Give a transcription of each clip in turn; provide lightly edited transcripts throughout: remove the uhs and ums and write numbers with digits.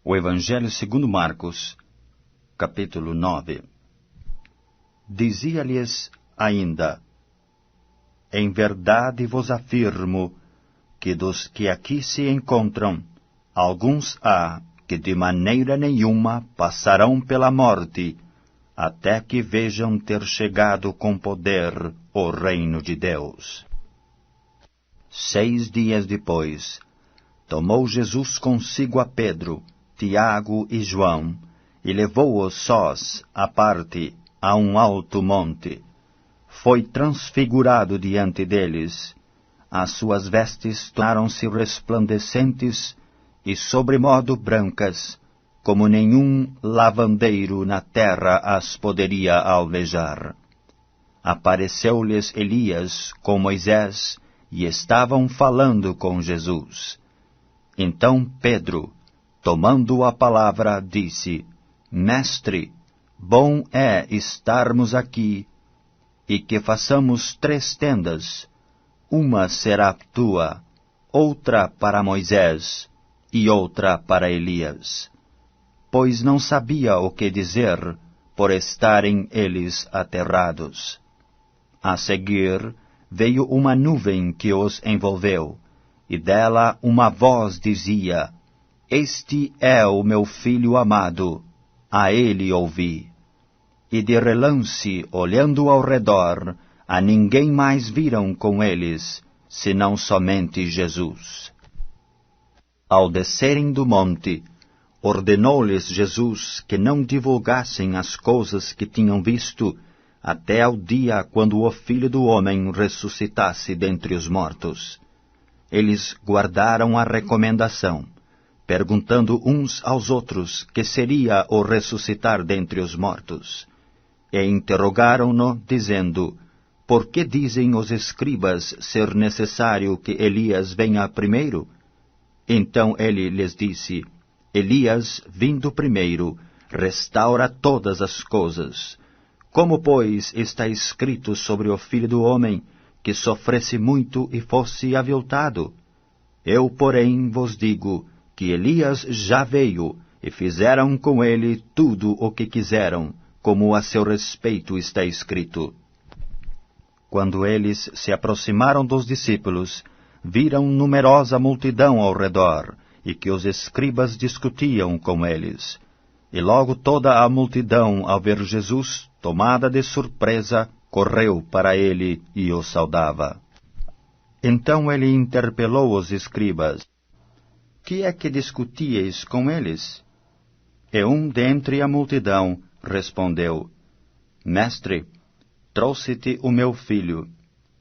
O Evangelho segundo Marcos, capítulo 9. Dizia-lhes ainda: Em verdade vos afirmo que dos que aqui se encontram, alguns há que de maneira nenhuma passarão pela morte, até que vejam ter chegado com poder o reino de Deus. 6 dias depois, tomou Jesus consigo a Pedro, Tiago e João, e levou-os sós à parte a um alto monte. Foi transfigurado diante deles. As suas vestes tornaram-se resplandecentes e sobremodo brancas, como nenhum lavandeiro na terra as poderia alvejar. Apareceu-lhes Elias com Moisés, e estavam falando com Jesus. Então Pedro, tomando a palavra, disse: Mestre, bom é estarmos aqui, e que façamos 3 tendas, uma será tua, outra para Moisés, e outra para Elias. Pois não sabia o que dizer, por estarem eles aterrados. A seguir, veio uma nuvem que os envolveu, e dela uma voz dizia: Este é o meu filho amado, a ele ouvi. E de relance, olhando ao redor, a ninguém mais viram com eles, senão somente Jesus. Ao descerem do monte, ordenou-lhes Jesus que não divulgassem as coisas que tinham visto, até ao dia quando o Filho do Homem ressuscitasse dentre os mortos. Eles guardaram a recomendação, perguntando uns aos outros que seria o ressuscitar dentre os mortos. E interrogaram-no, dizendo: Por que dizem os escribas ser necessário que Elias venha primeiro? Então ele lhes disse: Elias, vindo primeiro, restaura todas as coisas. Como, pois, está escrito sobre o Filho do Homem, que sofresse muito e fosse aviltado? Eu, porém, vos digo que Elias já veio, e fizeram com ele tudo o que quiseram, como a seu respeito está escrito. Quando eles se aproximaram dos discípulos, viram numerosa multidão ao redor, e que os escribas discutiam com eles. E logo toda a multidão, ao ver Jesus, tomada de surpresa, correu para ele e o saudava. Então ele interpelou os escribas: Que é que discutíeis com eles? E um dentre a multidão respondeu: Mestre, trouxe-te o meu filho,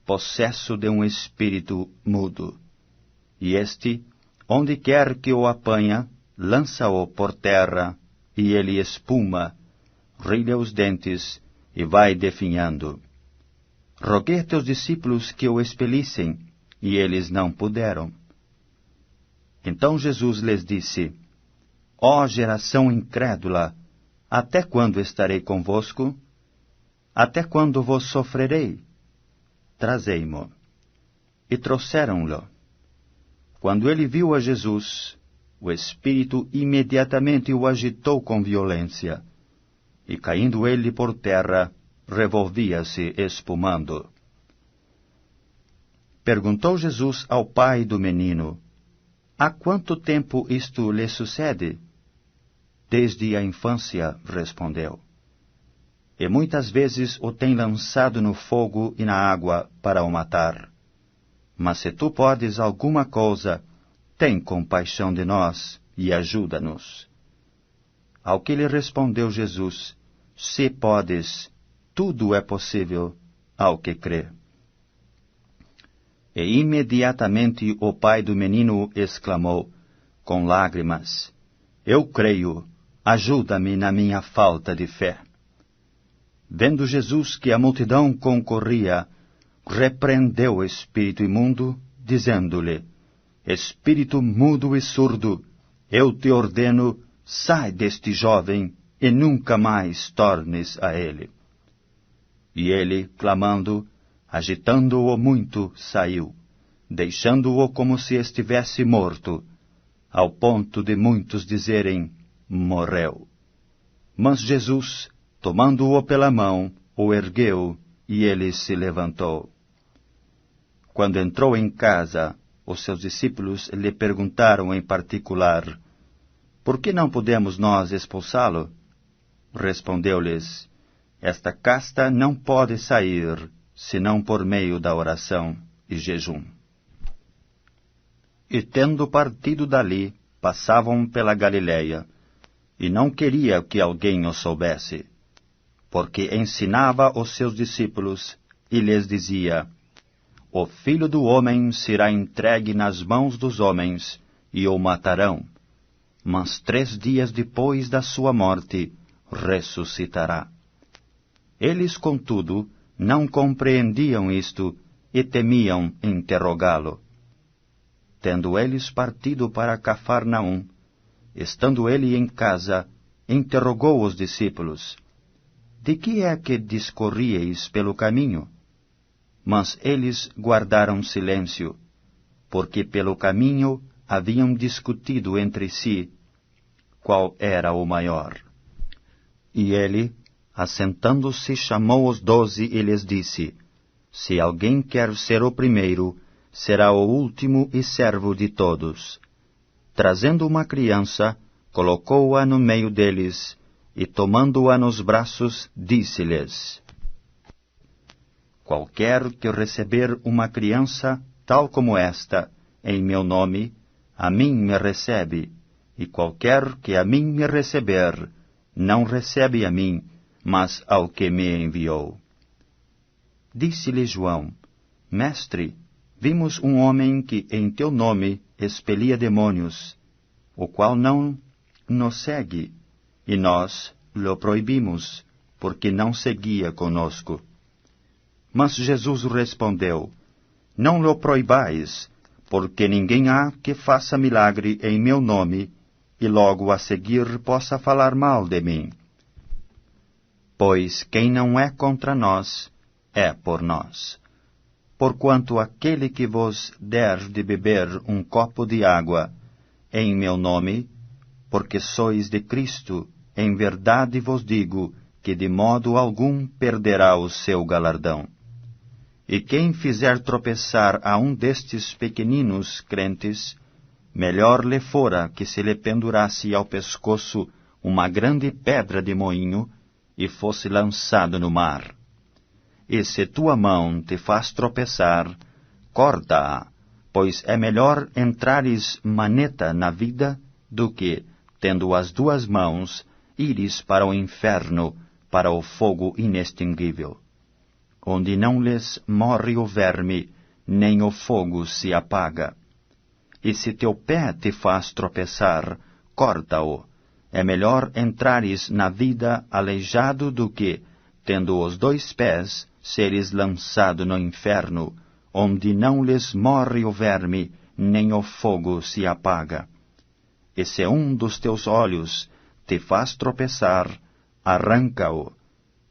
possesso de um espírito mudo. E este, onde quer que o apanha, lança-o por terra, e ele espuma, rilha os dentes, e vai definhando. Roguei a teus discípulos que o expelissem, e eles não puderam. Então Jesus lhes disse: Ó geração incrédula, até quando estarei convosco? Até quando vos sofrerei? Trazei-mo. E trouxeram-lo. Quando ele viu a Jesus, o Espírito imediatamente o agitou com violência, e caindo ele por terra, revolvia-se espumando. Perguntou Jesus ao pai do menino: Há quanto tempo isto lhe sucede? Desde a infância, respondeu. E muitas vezes o tem lançado no fogo e na água para o matar. Mas se tu podes alguma coisa, tem compaixão de nós e ajuda-nos. Ao que lhe respondeu Jesus: Se podes, tudo é possível ao que crê. E imediatamente o pai do menino exclamou, com lágrimas: Eu creio, ajuda-me na minha falta de fé. Vendo Jesus que a multidão concorria, repreendeu o espírito imundo, dizendo-lhe: Espírito mudo e surdo, eu te ordeno, sai deste jovem e nunca mais tornes a ele. E ele, clamando, agitando-o muito, saiu, deixando-o como se estivesse morto. ao ponto de muitos dizerem: morreu. Mas Jesus, tomando-o pela mão, o ergueu, e ele se levantou. Quando entrou em casa, os seus discípulos lhe perguntaram em particular: por que não podemos nós expulsá-lo? Respondeu-lhes: esta casta não pode sair, senão por meio da oração e jejum. E tendo partido dali, passavam pela Galileia, e não queria que alguém o soubesse, porque ensinava os seus discípulos, e lhes dizia: o Filho do Homem será entregue nas mãos dos homens, e o matarão, mas 3 dias depois da sua morte, ressuscitará. Eles, contudo, não compreendiam isto, e temiam interrogá-lo. Tendo eles partido para Cafarnaum, estando ele em casa, interrogou os discípulos: de que é que discorríeis pelo caminho? Mas eles guardaram silêncio, porque pelo caminho haviam discutido entre si qual era o maior. E ele, assentando-se, chamou os 12 e lhes disse: se alguém quer ser o primeiro, será o último e servo de todos. Trazendo uma criança, colocou-a no meio deles, e tomando-a nos braços, disse-lhes: qualquer que receber uma criança tal como esta, em meu nome, a mim me recebe, e qualquer que a mim me receber, não recebe a mim, mas ao que me enviou. Disse-lhe João: mestre, vimos um homem que em teu nome expelia demônios, o qual não nos segue, e nós lhe proibimos, porque não seguia conosco. Mas Jesus respondeu: não lhe proibais, porque ninguém há que faça milagre em meu nome, e logo a seguir possa falar mal de mim. Pois quem não é contra nós, é por nós. Porquanto aquele que vos der de beber um copo de água, em meu nome, porque sois de Cristo, em verdade vos digo que de modo algum perderá o seu galardão. E quem fizer tropeçar a um destes pequeninos crentes, melhor lhe fora que se lhe pendurasse ao pescoço uma grande pedra de moinho e fosse lançado no mar. E se tua mão te faz tropeçar, corta-a, pois é melhor entrares maneta na vida do que, tendo as 2 mãos, ires para o inferno, para o fogo inextinguível, onde não lhes morre o verme, nem o fogo se apaga. E se teu pé te faz tropeçar, corta-o. É melhor entrares na vida aleijado do que, tendo os 2 pés, seres lançado no inferno, onde não lhes morre o verme, nem o fogo se apaga. E se um dos teus olhos te faz tropeçar, arranca-o.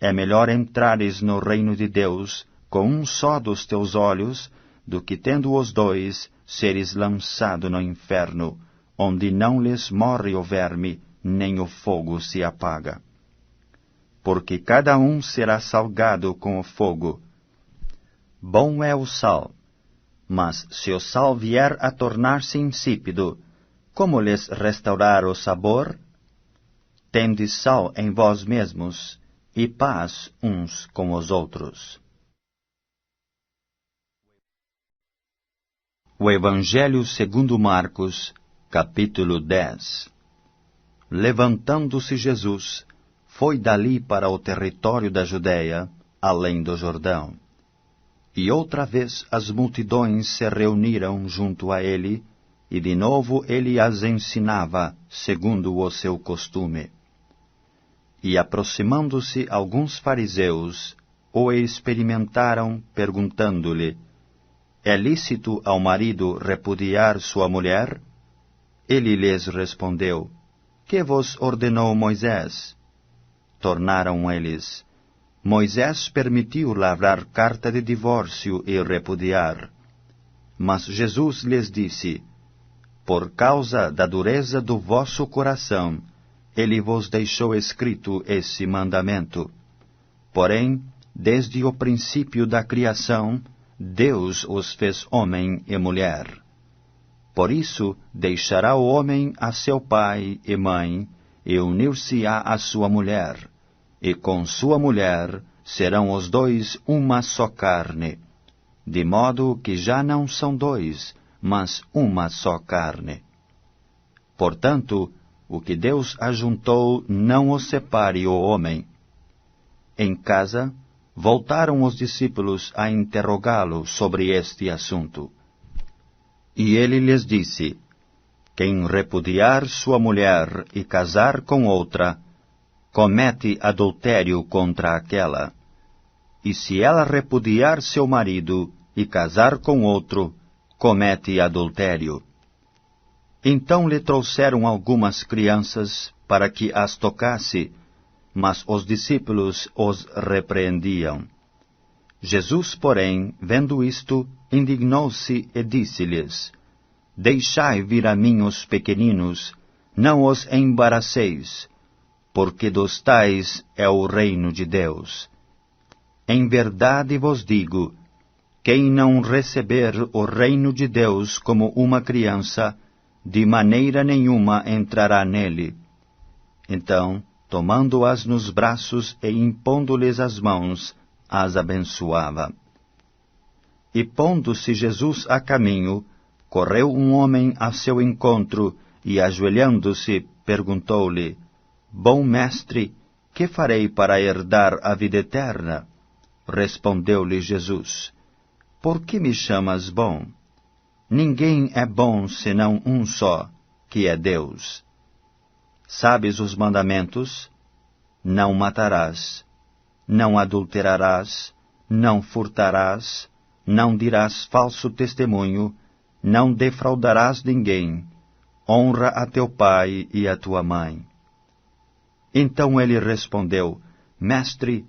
É melhor entrares no reino de Deus com um só dos teus olhos, do que tendo os 2, seres lançado no inferno, onde não lhes morre o verme, nem o fogo se apaga. Porque cada um será salgado com o fogo. Bom é o sal, mas se o sal vier a tornar-se insípido, como lhes restaurar o sabor? Tendes sal em vós mesmos, e paz uns com os outros. O Evangelho segundo Marcos, capítulo 10. Levantando-se Jesus, foi dali para o território da Judéia, além do Jordão. E outra vez as multidões se reuniram junto a ele, e de novo ele as ensinava, segundo o seu costume. E aproximando-se alguns fariseus, o experimentaram, perguntando-lhe: é lícito ao marido repudiar sua mulher? Ele lhes respondeu: que vos ordenou Moisés? Tornaram eles: Moisés permitiu lavrar carta de divórcio e repudiar. Mas Jesus lhes disse: por causa da dureza do vosso coração, ele vos deixou escrito esse mandamento. Porém, desde o princípio da criação, Deus os fez homem e mulher. Por isso, deixará o homem a seu pai e mãe, e unir-se-á à sua mulher, e com sua mulher serão os dois uma só carne. De modo que já não são dois, mas uma só carne. Portanto, o que Deus ajuntou não o separe o homem. Em casa, voltaram os discípulos a interrogá-lo sobre este assunto. E ele lhes disse: quem repudiar sua mulher e casar com outra, comete adultério contra aquela. E se ela repudiar seu marido e casar com outro, comete adultério. Então lhe trouxeram algumas crianças para que as tocasse, mas os discípulos os repreendiam. Jesus, porém, vendo isto, indignou-se e disse-lhes: deixai vir a mim os pequeninos, não os embaraceis, porque dos tais é o reino de Deus. Em verdade vos digo, quem não receber o reino de Deus como uma criança, de maneira nenhuma entrará nele. Então, tomando-as nos braços e impondo-lhes as mãos, as abençoava. E pondo-se Jesus a caminho, correu um homem a seu encontro, e ajoelhando-se, perguntou-lhe: bom mestre, que farei para herdar a vida eterna? Respondeu-lhe Jesus: por que me chamas bom? Ninguém é bom senão um só, que é Deus. Sabes os mandamentos? Não matarás, não adulterarás, não furtarás, não dirás falso testemunho, não defraudarás ninguém, honra a teu pai e a tua mãe. Então ele respondeu: mestre,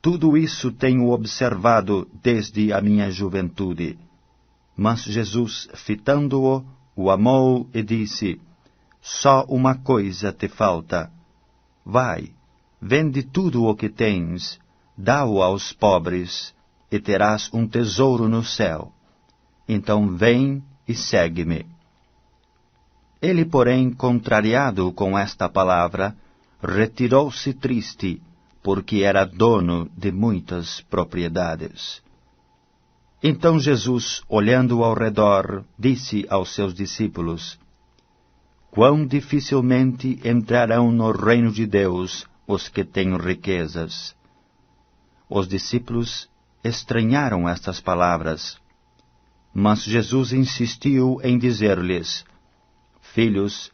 tudo isso tenho observado desde a minha juventude. Mas Jesus, fitando-o, o amou e disse: só uma coisa te falta. Vai, vende tudo o que tens, dá-o aos pobres, e terás um tesouro no céu. Então vem e segue-me. Ele, porém, contrariado com esta palavra, retirou-se triste, porque era dono de muitas propriedades. Então Jesus, olhando ao redor, disse aos seus discípulos: quão dificilmente entrarão no reino de Deus os que têm riquezas. Os discípulos estranharam estas palavras, mas Jesus insistiu em dizer-lhes: filhos,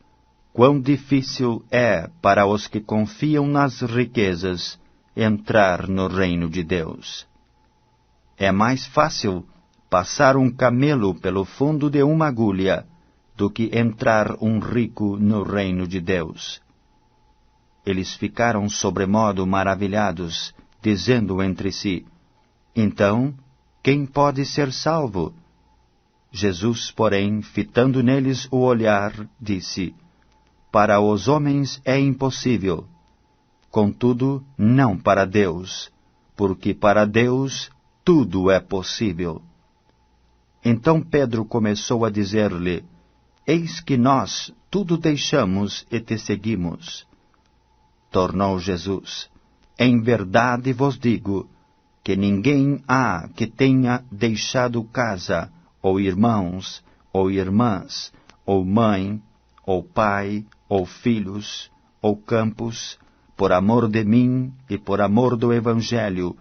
quão difícil é para os que confiam nas riquezas entrar no reino de Deus. É mais fácil passar um camelo pelo fundo de uma agulha do que entrar um rico no reino de Deus. Eles ficaram sobremodo maravilhados, dizendo entre si: então, quem pode ser salvo? Jesus, porém, fitando neles o olhar, disse: para os homens é impossível, contudo, não para Deus, porque para Deus tudo é possível. Então Pedro começou a dizer-lhe: eis que nós tudo deixamos e te seguimos. Tornou Jesus: em verdade vos digo, que ninguém há que tenha deixado casa, ou irmãos, ou irmãs, ou mãe, ou pai, ou filhos, ou campos, por amor de mim e por amor do Evangelho,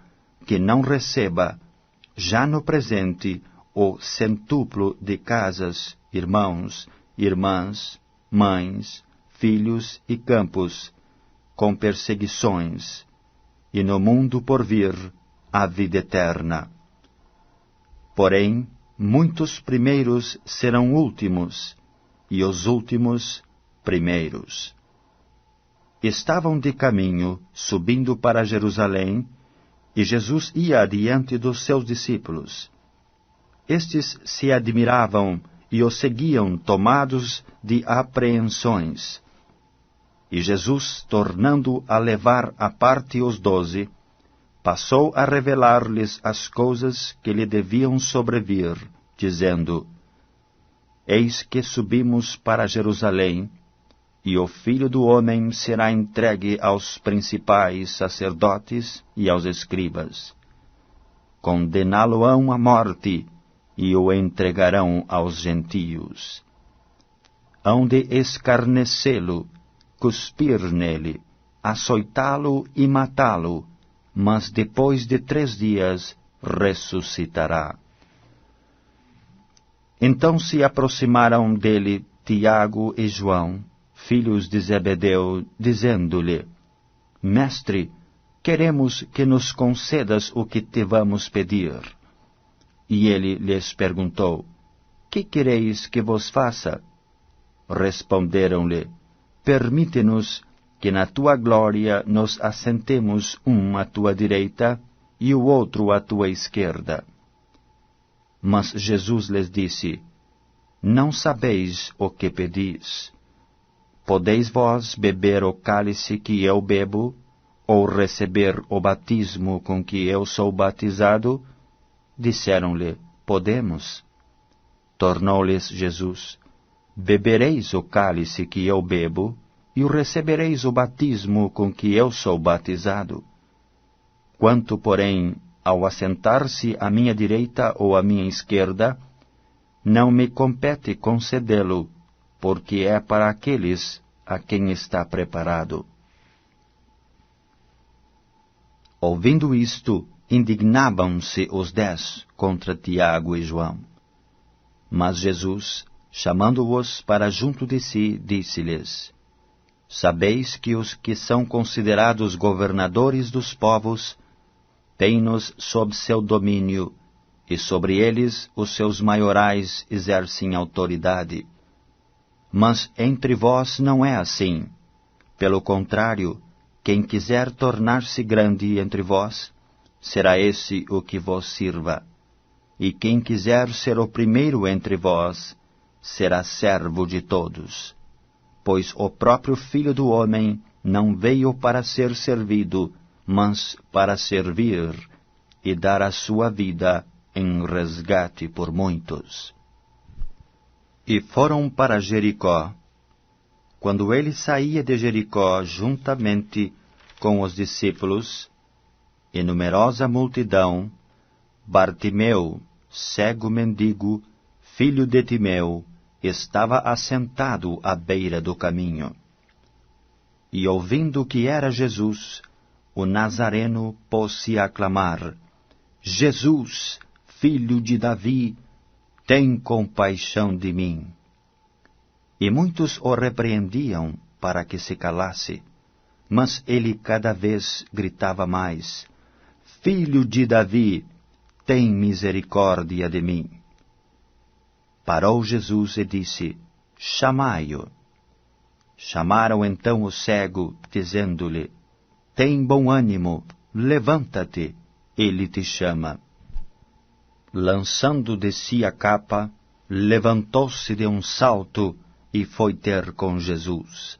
que não receba, já no presente, o centuplo de casas, irmãos, irmãs, mães, filhos e campos, com perseguições, e no mundo por vir a vida eterna. Porém, muitos primeiros serão últimos, e os últimos primeiros. Estavam de caminho, subindo para Jerusalém, e Jesus ia adiante dos seus discípulos. Estes se admiravam e o seguiam tomados de apreensões. E Jesus, tornando a levar à parte os 12, passou a revelar-lhes as coisas que lhe deviam sobrevir, dizendo: Eis que subimos para Jerusalém, e o Filho do Homem será entregue aos principais sacerdotes e aos escribas. Condená-lo-ão à morte, e o entregarão aos gentios. Hão de escarnecê-lo, cuspir nele, açoitá-lo e matá-lo, mas depois de 3 dias ressuscitará. Então se aproximaram dele Tiago e João, filhos de Zebedeu, dizendo-lhe: Mestre, queremos que nos concedas o que te vamos pedir. E ele lhes perguntou: Que quereis que vos faça? Responderam-lhe: Permite-nos que na tua glória nos assentemos um à tua direita e o outro à tua esquerda. Mas Jesus lhes disse: Não sabeis o que pedis. Podeis vós beber o cálice que eu bebo, ou receber o batismo com que eu sou batizado? Disseram-lhe: Podemos. Tornou-lhes Jesus: Bebereis o cálice que eu bebo, e recebereis o batismo com que eu sou batizado. Quanto, porém, ao assentar-se à minha direita ou à minha esquerda, não me compete concedê-lo, porque é para aqueles a quem está preparado. Ouvindo isto, indignavam-se os 10 contra Tiago e João. Mas Jesus, chamando-os para junto de si, disse-lhes: Sabeis que os que são considerados governadores dos povos têm-nos sob seu domínio, e sobre eles os seus maiorais exercem autoridade. Mas entre vós não é assim. Pelo contrário, quem quiser tornar-se grande entre vós, será esse o que vos sirva. E quem quiser ser o primeiro entre vós, será servo de todos. Pois o próprio Filho do Homem não veio para ser servido, mas para servir e dar a sua vida em resgate por muitos. E foram para Jericó. Quando ele saía de Jericó juntamente com os discípulos e numerosa multidão, Bartimeu, cego mendigo, filho de Timeu, estava assentado à beira do caminho. E ouvindo que era Jesus, o Nazareno pôs-se a clamar: Jesus, filho de Davi, tem compaixão de mim. E muitos o repreendiam para que se calasse, mas ele cada vez gritava mais: Filho de Davi, tem misericórdia de mim. Parou Jesus e disse: Chamai-o. Chamaram então o cego, dizendo-lhe: Tem bom ânimo, levanta-te, ele te chama. Lançando de si a capa, levantou-se de um salto e foi ter com Jesus.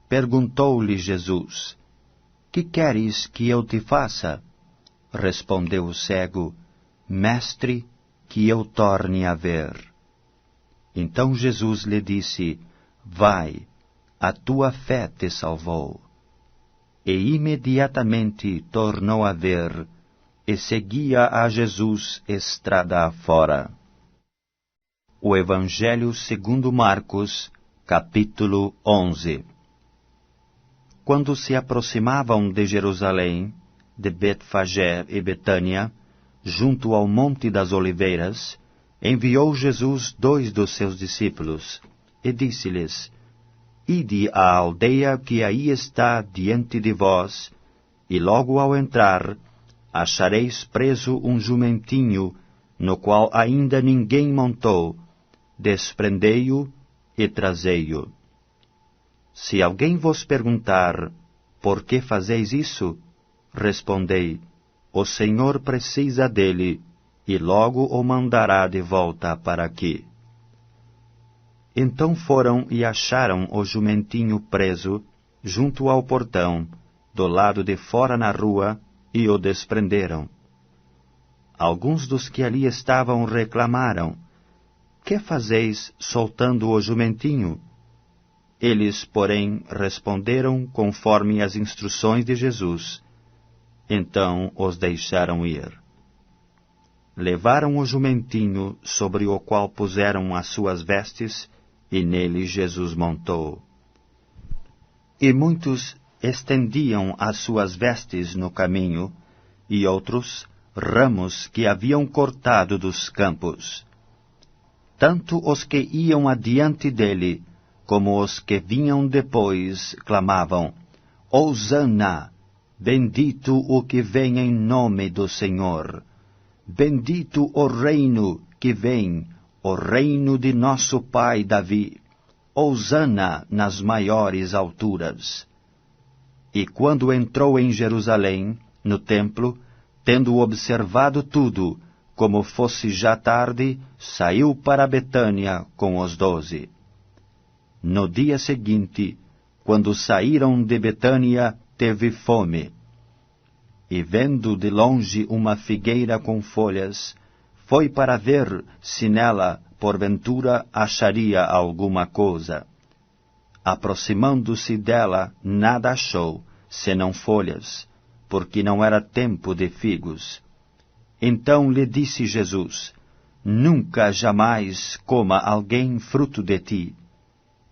Perguntou-lhe Jesus: Que queres que eu te faça? Respondeu o cego: Mestre, que eu torne a ver. Então Jesus lhe disse: Vai, a tua fé te salvou. E imediatamente tornou a ver, e seguia a Jesus estrada afora. O Evangelho segundo Marcos, capítulo 11. Quando se aproximavam de Jerusalém, de Betfagé e Betânia, junto ao Monte das Oliveiras, enviou Jesus 2 dos seus discípulos, e disse-lhes: Ide à aldeia que aí está diante de vós, e logo ao entrar, achareis preso um jumentinho, no qual ainda ninguém montou. Desprendei-o e trazei-o. Se alguém vos perguntar: Por que fazeis isso? Respondei: O Senhor precisa dele, e logo o mandará de volta para aqui. Então foram e acharam o jumentinho preso, junto ao portão, do lado de fora na rua, e o desprenderam. Alguns dos que ali estavam reclamaram: Que fazeis soltando o jumentinho? Eles, porém, responderam conforme as instruções de Jesus. Então os deixaram ir. Levaram o jumentinho, sobre o qual puseram as suas vestes, e nele Jesus montou. E muitos estendiam as suas vestes no caminho, e outros ramos que haviam cortado dos campos. Tanto os que iam adiante dele, como os que vinham depois, clamavam: Hosana! Bendito o que vem em nome do Senhor! Bendito o reino que vem, o reino de nosso pai Davi! Hosana nas maiores alturas! E quando entrou em Jerusalém, no templo, tendo observado tudo, como fosse já tarde, saiu para Betânia com os 12. No dia seguinte, quando saíram de Betânia, teve fome. E vendo de longe uma figueira com folhas, foi para ver se nela, porventura, acharia alguma coisa. Aproximando-se dela, nada achou, senão folhas, porque não era tempo de figos. Então lhe disse Jesus: Nunca jamais coma alguém fruto de ti.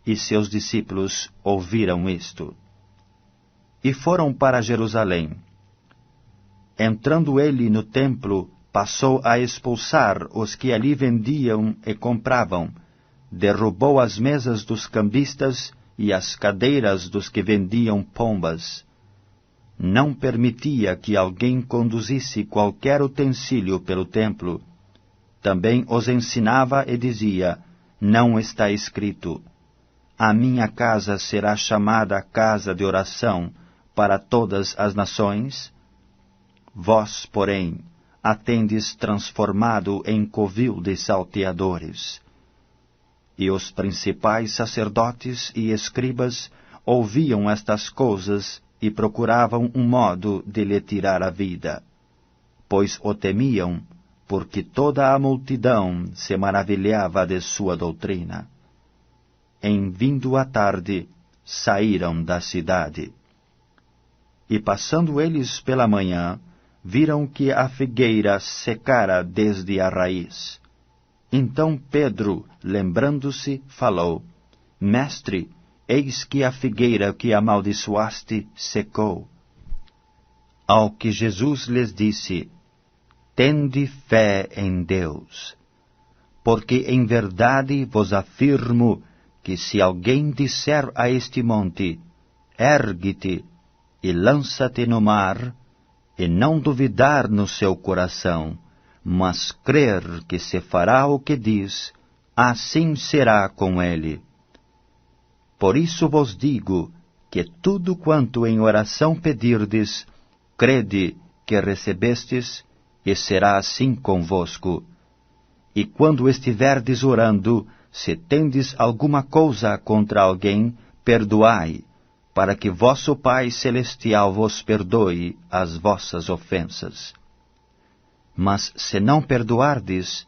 E seus discípulos ouviram isto. E foram para Jerusalém. Entrando ele no templo, passou a expulsar os que ali vendiam e compravam, derrubou as mesas dos cambistas e as cadeiras dos que vendiam pombas. Não permitia que alguém conduzisse qualquer utensílio pelo templo. Também os ensinava e dizia: Não está escrito: A minha casa será chamada casa de oração para todas as nações? Vós, porém, a tendes transformado em covil de salteadores. E os principais sacerdotes e escribas ouviam estas coisas e procuravam um modo de lhe tirar a vida, pois o temiam, porque toda a multidão se maravilhava de sua doutrina. Em vindo a tarde, saíram da cidade. E passando eles pela manhã, viram que a figueira secara desde a raiz. Então Pedro, lembrando-se, falou: Mestre, eis que a figueira que amaldiçoaste secou. Ao que Jesus lhes disse: Tende fé em Deus. Porque em verdade vos afirmo que se alguém disser a este monte: Ergue-te e lança-te no mar, e não duvidar no seu coração, mas crer que se fará o que diz, assim será com ele. Por isso vos digo que tudo quanto em oração pedirdes, crede que recebestes, e será assim convosco. E quando estiverdes orando, se tendes alguma coisa contra alguém, perdoai, para que vosso Pai Celestial vos perdoe as vossas ofensas. Mas se não perdoardes,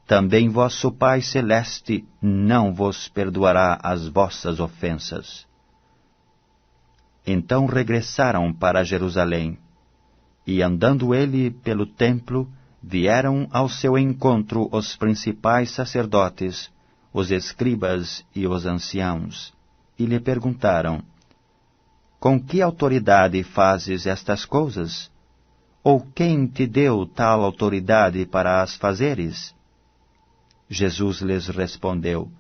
também vosso Pai Celeste não vos perdoará as vossas ofensas. Então regressaram para Jerusalém, e andando ele pelo templo, vieram ao seu encontro os principais sacerdotes, os escribas e os anciãos, e lhe perguntaram: Com que autoridade fazes estas coisas? Ou quem te deu tal autoridade para as fazeres? Jesus lhes respondeu: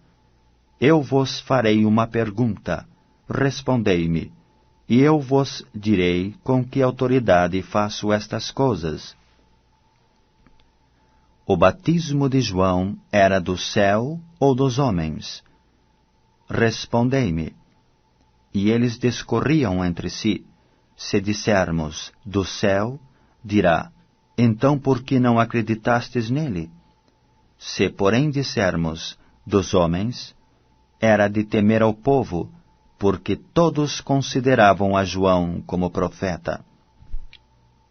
Eu vos farei uma pergunta, respondei-me, e eu vos direi com que autoridade faço estas coisas. O batismo de João era do céu ou dos homens? Respondei-me. E eles discorriam entre si. Se dissermos do céu, dirá: Então por que não acreditastes nele? Se porém dissermos dos homens, era de temer ao povo, porque todos consideravam a João como profeta.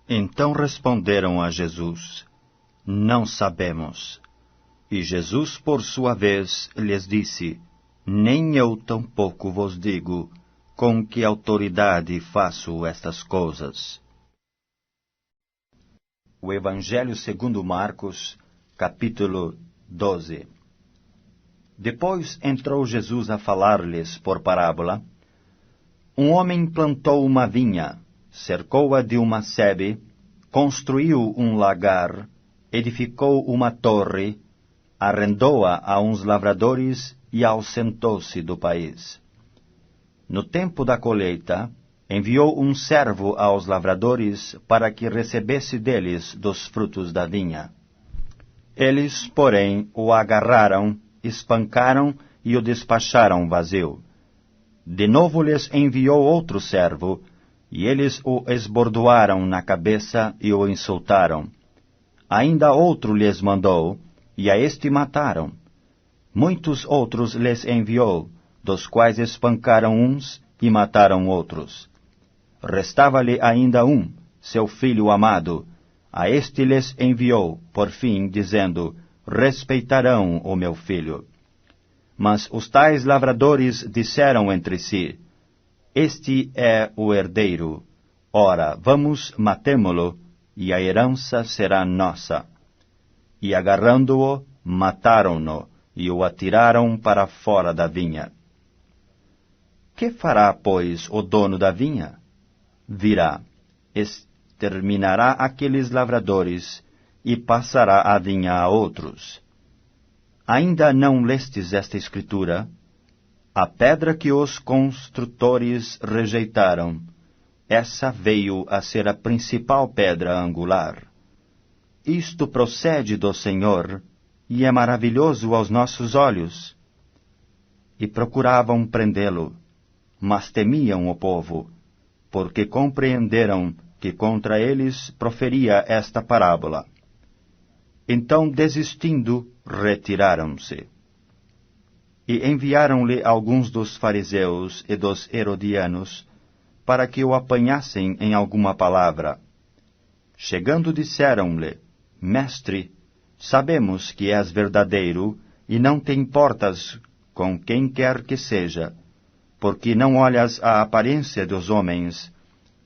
Então responderam a Jesus: Não sabemos. E Jesus, por sua vez, lhes disse: Nem eu tampouco vos digo com que autoridade faço estas coisas. O Evangelho segundo Marcos, capítulo 12. Depois entrou Jesus a falar-lhes por parábola. Um homem plantou uma vinha, cercou-a de uma sebe, construiu um lagar, edificou uma torre, arrendou-a a uns lavradores e ausentou-se do país. No tempo da colheita, enviou um servo aos lavradores para que recebesse deles dos frutos da vinha. Eles, porém, o agarraram, espancaram e o despacharam vazio. De novo lhes enviou outro servo, e eles o esbordoaram na cabeça e o insultaram. Ainda outro lhes mandou, e a este mataram. Muitos outros lhes enviou, dos quais espancaram uns e mataram outros. Restava-lhe ainda um, seu filho amado. A este lhes enviou, por fim, dizendo: Respeitarão o meu filho. Mas os tais lavradores disseram entre si: Este é o herdeiro. Ora, vamos matemo-lo, e a herança será nossa. E agarrando-o, mataram-no, e o atiraram para fora da vinha. Que fará, pois, o dono da vinha? Virá, exterminará aqueles lavradores, e passará a vinha a outros. Ainda não lestes esta escritura? A pedra que os construtores rejeitaram, essa veio a ser a principal pedra angular. Isto procede do Senhor, e é maravilhoso aos nossos olhos. E procuravam prendê-lo, mas temiam o povo, porque compreenderam que contra eles proferia esta parábola. Então, desistindo, retiraram-se. E enviaram-lhe alguns dos fariseus e dos herodianos, para que o apanhassem em alguma palavra. Chegando, disseram-lhe: Mestre, sabemos que és verdadeiro e não te importas com quem quer que seja, porque não olhas a aparência dos homens,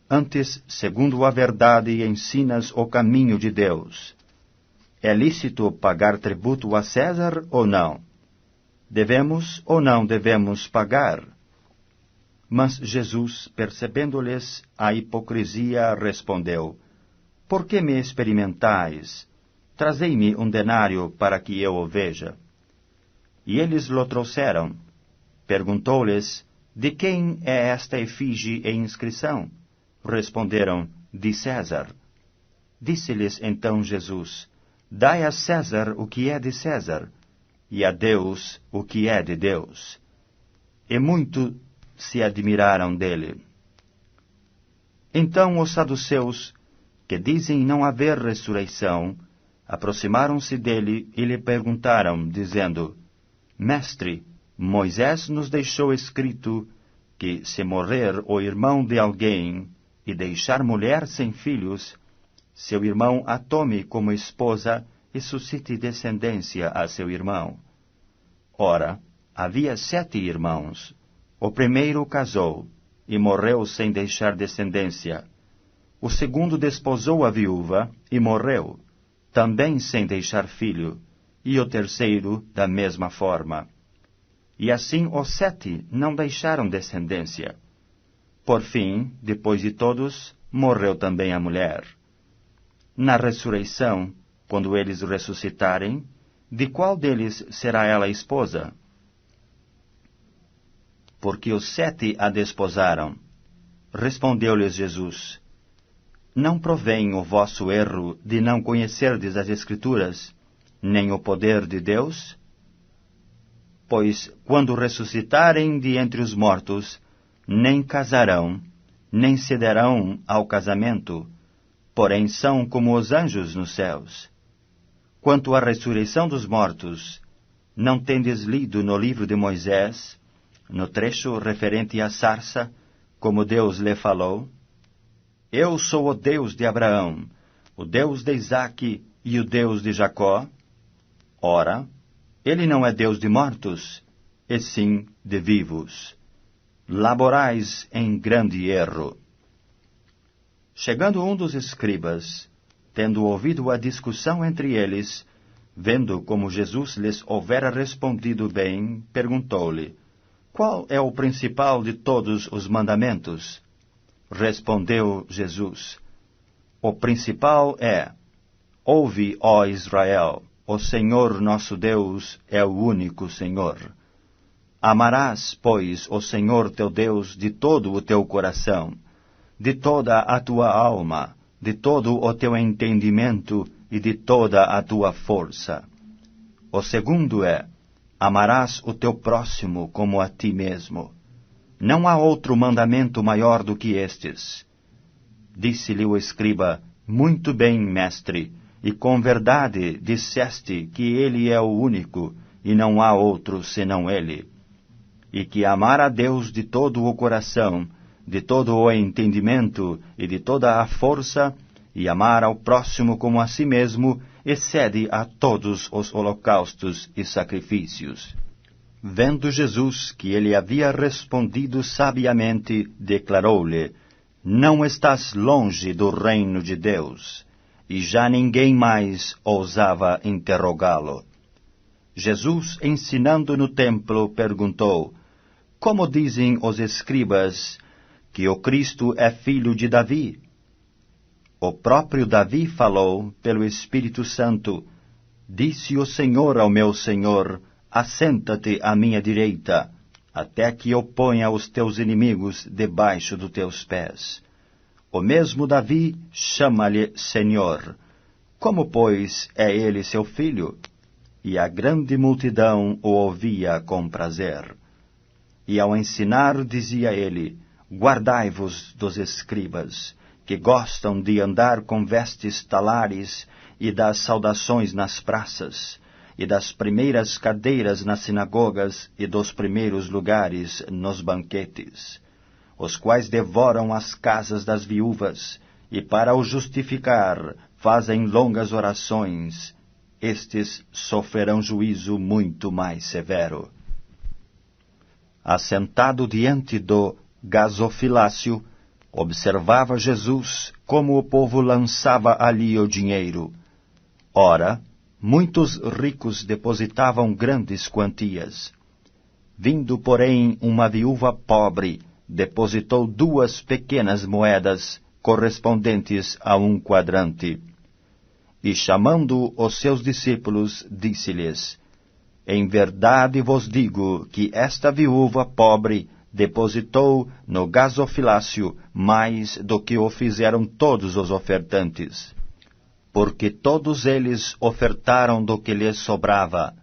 antes, segundo a verdade, ensinas o caminho de Deus. É lícito pagar tributo a César ou não? Devemos ou não devemos pagar? Mas Jesus, percebendo-lhes a hipocrisia, respondeu: Por que me experimentais? Trazei-me um denário para que eu o veja. E eles lhe trouxeram. Perguntou-lhes: De quem é esta efígie e inscrição? Responderam: De César. Disse-lhes então Jesus: Dai a César o que é de César, e a Deus o que é de Deus. E muito se admiraram dele. Então os saduceus, que dizem não haver ressurreição, aproximaram-se dele e lhe perguntaram, dizendo: Mestre, Moisés nos deixou escrito que, se morrer o irmão de alguém e deixar mulher sem filhos, seu irmão a tome como esposa e suscite descendência a seu irmão. Ora, havia 7 irmãos. O primeiro casou e morreu sem deixar descendência. O segundo desposou a viúva e morreu, também sem deixar filho, e o terceiro da mesma forma. E assim os 7 não deixaram descendência. Por fim, depois de todos, morreu também a mulher. Na ressurreição, quando eles ressuscitarem, de qual deles será ela esposa? Porque os 7 a desposaram. Respondeu-lhes Jesus: Não provém o vosso erro de não conhecerdes as Escrituras, nem o poder de Deus? Pois, quando ressuscitarem de entre os mortos, nem casarão, nem cederão ao casamento, porém são como os anjos nos céus. Quanto à ressurreição dos mortos, Não tendes lido no livro de Moisés, no trecho referente à sarça, como Deus lhe falou? Eu sou o Deus de Abraão, o Deus de Isaque e o Deus de Jacó? Ora, ele não é Deus de mortos, e sim de vivos. Laborais em grande erro. Chegando um dos escribas, tendo ouvido a discussão entre eles, vendo como Jesus lhes houvera respondido bem, perguntou-lhe: Qual é o principal de todos os mandamentos? Respondeu Jesus: O principal é: Ouve, ó Israel, o Senhor nosso Deus é o único Senhor. Amarás, pois, o Senhor teu Deus de todo o teu coração, de toda a tua alma, de todo o teu entendimento e de toda a tua força. O segundo é: amarás o teu próximo como a ti mesmo. Não há outro mandamento maior do que estes. Disse-lhe o escriba: Muito bem, mestre, e com verdade disseste que ele é o único, e não há outro senão ele. E que amar a Deus de todo o coração, de todo o entendimento e de toda a força, e amar ao próximo como a si mesmo, excede a todos os holocaustos e sacrifícios. Vendo Jesus que ele havia respondido sabiamente, declarou-lhe: Não estás longe do reino de Deus. E já ninguém mais ousava interrogá-lo. Jesus, ensinando no templo, perguntou: Como dizem os escribas que o Cristo é filho de Davi? O próprio Davi falou pelo Espírito Santo: Disse o Senhor ao meu Senhor: Assenta-te à minha direita, até que eu ponha os teus inimigos debaixo dos teus pés. O mesmo Davi chama-lhe Senhor. Como, pois, é ele seu filho? E a grande multidão o ouvia com prazer. E ao ensinar dizia ele: Guardai-vos dos escribas, que gostam de andar com vestes talares e das saudações nas praças, e das primeiras cadeiras nas sinagogas e dos primeiros lugares nos banquetes, os quais devoram as casas das viúvas, e para o justificar fazem longas orações. Estes sofrerão juízo muito mais severo. Assentado diante do gasofilácio, observava Jesus como o povo lançava ali o dinheiro. Ora, muitos ricos depositavam grandes quantias. Vindo, porém, uma viúva pobre, depositou 2 pequenas moedas, correspondentes a 1 quadrante. E chamando os seus discípulos, disse-lhes: Em verdade vos digo que esta viúva pobre depositou no gasofilácio mais do que o fizeram todos os ofertantes. Porque todos eles ofertaram do que lhes sobrava.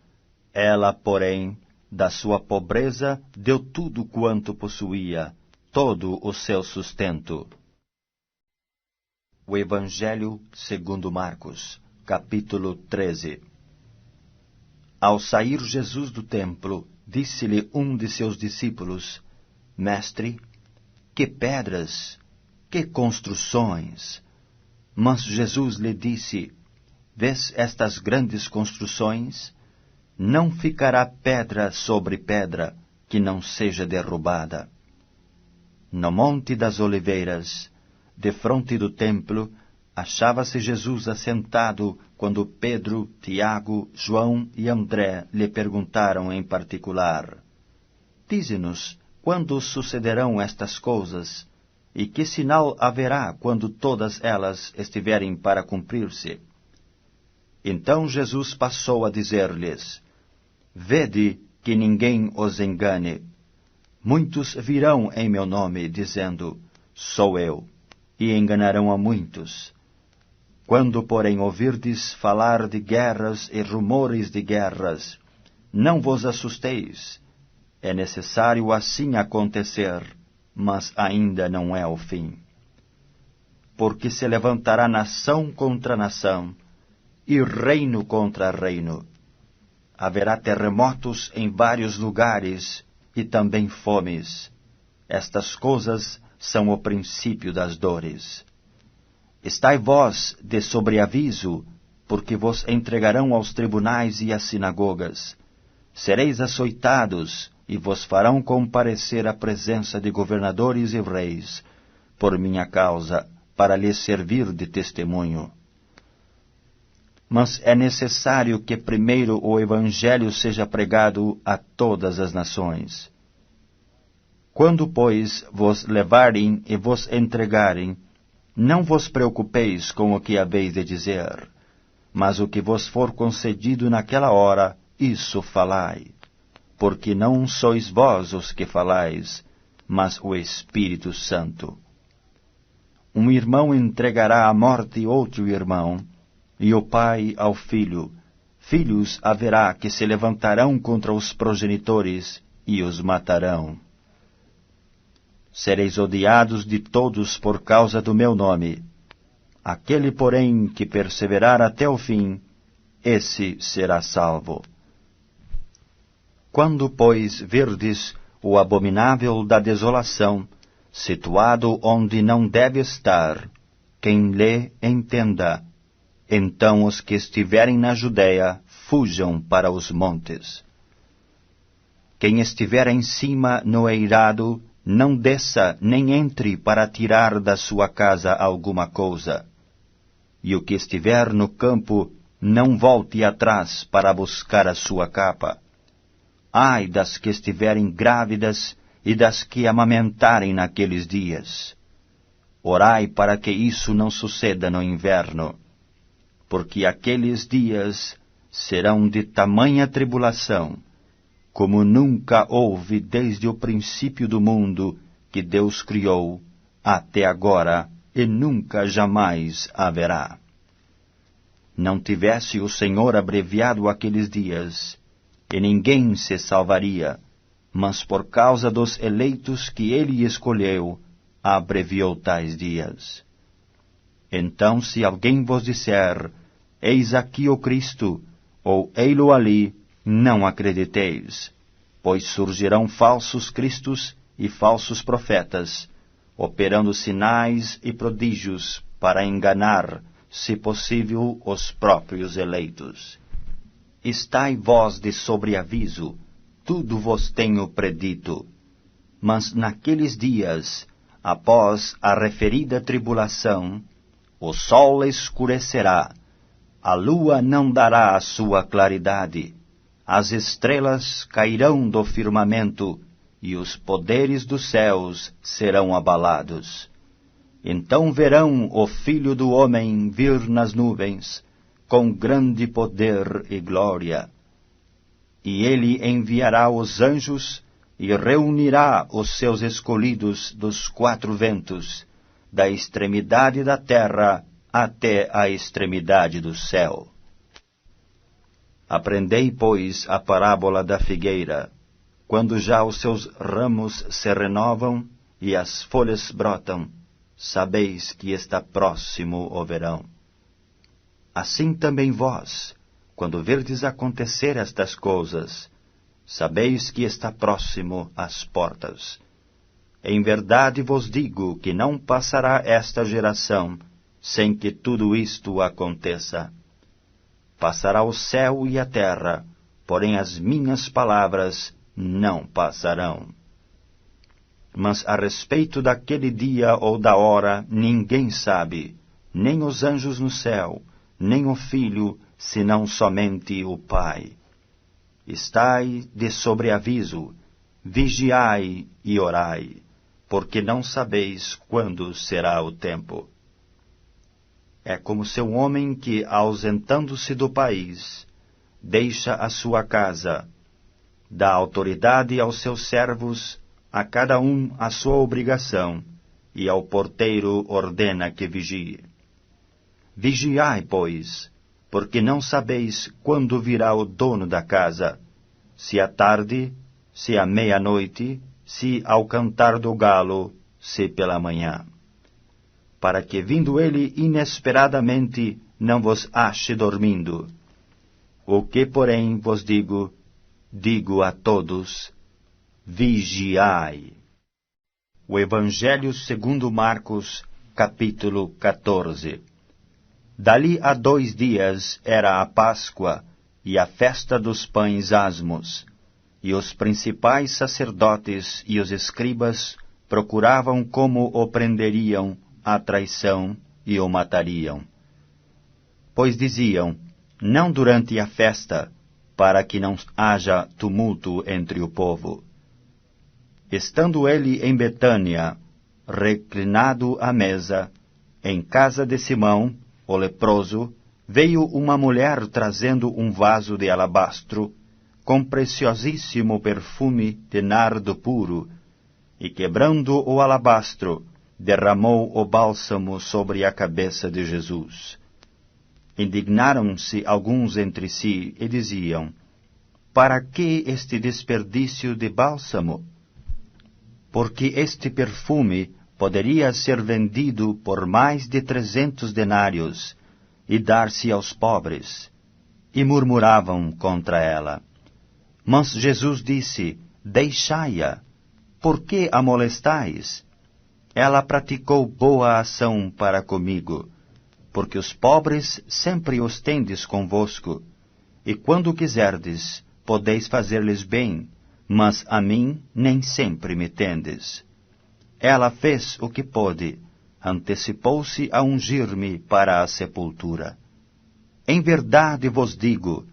Ela, porém, da sua pobreza, deu tudo quanto possuía, todo o seu sustento. O Evangelho segundo Marcos, capítulo 13. Ao sair Jesus do templo, disse-lhe um de seus discípulos: Mestre, que pedras, que construções! Mas Jesus lhe disse: Vês estas grandes construções? Não ficará pedra sobre pedra que não seja derrubada. No Monte das Oliveiras, defronte do templo, achava-se Jesus assentado quando Pedro, Tiago, João e André lhe perguntaram em particular: Dize-nos, quando sucederão estas coisas? E que sinal haverá quando todas elas estiverem para cumprir-se? Então Jesus passou a dizer-lhes: Vede que ninguém os engane. Muitos virão em meu nome, dizendo: Sou eu, e enganarão a muitos. Quando, porém, ouvirdes falar de guerras e rumores de guerras, não vos assusteis. É necessário assim acontecer, mas ainda não é o fim. Porque se levantará nação contra nação, e reino contra reino. haverá terremotos em vários lugares e também fomes. Estas coisas são o princípio das dores. Estai vós de sobreaviso, porque vos entregarão aos tribunais e às sinagogas. Sereis açoitados, e vos farão comparecer à presença de governadores e reis, por minha causa, para lhes servir de testemunho. Mas é necessário que primeiro o Evangelho seja pregado a todas as nações. Quando, pois, vos levarem e vos entregarem, não vos preocupeis com o que haveis de dizer, mas o que vos for concedido naquela hora, isso falai, porque não sois vós os que falais, mas o Espírito Santo. Um irmão entregará à morte outro irmão, e o pai ao filho. Filhos haverá que se levantarão contra os progenitores e os matarão. Sereis odiados de todos por causa do meu nome. Aquele, porém, que perseverar até o fim, esse será salvo. Quando, pois, verdes o abominável da desolação, situado onde não deve estar, quem lê entenda. Então os que estiverem na Judéia fujam para os montes. Quem estiver em cima no eirado, não desça nem entre para tirar da sua casa alguma coisa. E o que estiver no campo, não volte atrás para buscar a sua capa. Ai das que estiverem grávidas e das que amamentarem naqueles dias. Orai para que isso não suceda no inverno, porque aqueles dias serão de tamanha tribulação, como nunca houve desde o princípio do mundo que Deus criou, até agora, e nunca jamais haverá. Não tivesse o Senhor abreviado aqueles dias, e ninguém se salvaria, mas por causa dos eleitos que ele escolheu, abreviou tais dias. Então, se alguém vos disser, eis aqui o Cristo, ou ei-lo ali, não acrediteis, pois surgirão falsos cristos e falsos profetas, operando sinais e prodígios para enganar, se possível, os próprios eleitos. Estai vós de sobreaviso, tudo vos tenho predito. Mas naqueles dias, após a referida tribulação, o sol escurecerá, a lua não dará a sua claridade, as estrelas cairão do firmamento, e os poderes dos céus serão abalados. Então verão o Filho do Homem vir nas nuvens, com grande poder e glória. E ele enviará os anjos, e reunirá os seus escolhidos dos quatro ventos, da extremidade da terra até a extremidade do céu. Aprendei, pois, a parábola da figueira. Quando já os seus ramos se renovam e as folhas brotam, sabeis que está próximo o verão. Assim também vós, quando verdes acontecer estas coisas, sabeis que está próximo às portas. Em verdade vos digo que não passará esta geração sem que tudo isto aconteça. Passará o céu e a terra, porém as minhas palavras não passarão. Mas a respeito daquele dia ou da hora ninguém sabe, nem os anjos no céu, nem o Filho, senão somente o Pai. Estai de sobreaviso, vigiai e orai, porque não sabeis quando será o tempo. É como se um homem que, ausentando-se do país, deixa a sua casa, dá autoridade aos seus servos, a cada um a sua obrigação, e ao porteiro ordena que vigie. Vigiai, pois, porque não sabeis quando virá o dono da casa, se à tarde, se à meia-noite, se ao cantar do galo, se pela manhã. Para que, vindo ele inesperadamente, não vos ache dormindo. O que, porém, vos digo, digo a todos: vigiai. O Evangelho segundo Marcos, capítulo 14. Dali a 2 dias era a Páscoa e a festa dos pães asmos, e os principais sacerdotes e os escribas procuravam como o prenderiam à traição e o matariam. Pois diziam: não durante a festa, para que não haja tumulto entre o povo. Estando ele em Betânia, reclinado à mesa, em casa de Simão, o leproso, veio uma mulher trazendo um vaso de alabastro, com preciosíssimo perfume de nardo puro, e quebrando o alabastro, derramou o bálsamo sobre a cabeça de Jesus. Indignaram-se alguns entre si e diziam: para que este desperdício de bálsamo? Porque este perfume poderia ser vendido por mais de 300 denários e dar-se aos pobres. E murmuravam contra ela. Mas Jesus disse: deixai-a, por que a molestais? Ela praticou boa ação para comigo, porque os pobres sempre os tendes convosco, e quando quiserdes, podeis fazer-lhes bem, mas a mim nem sempre me tendes. Ela fez o que pôde, antecipou-se a ungir-me para a sepultura. Em verdade vos digo,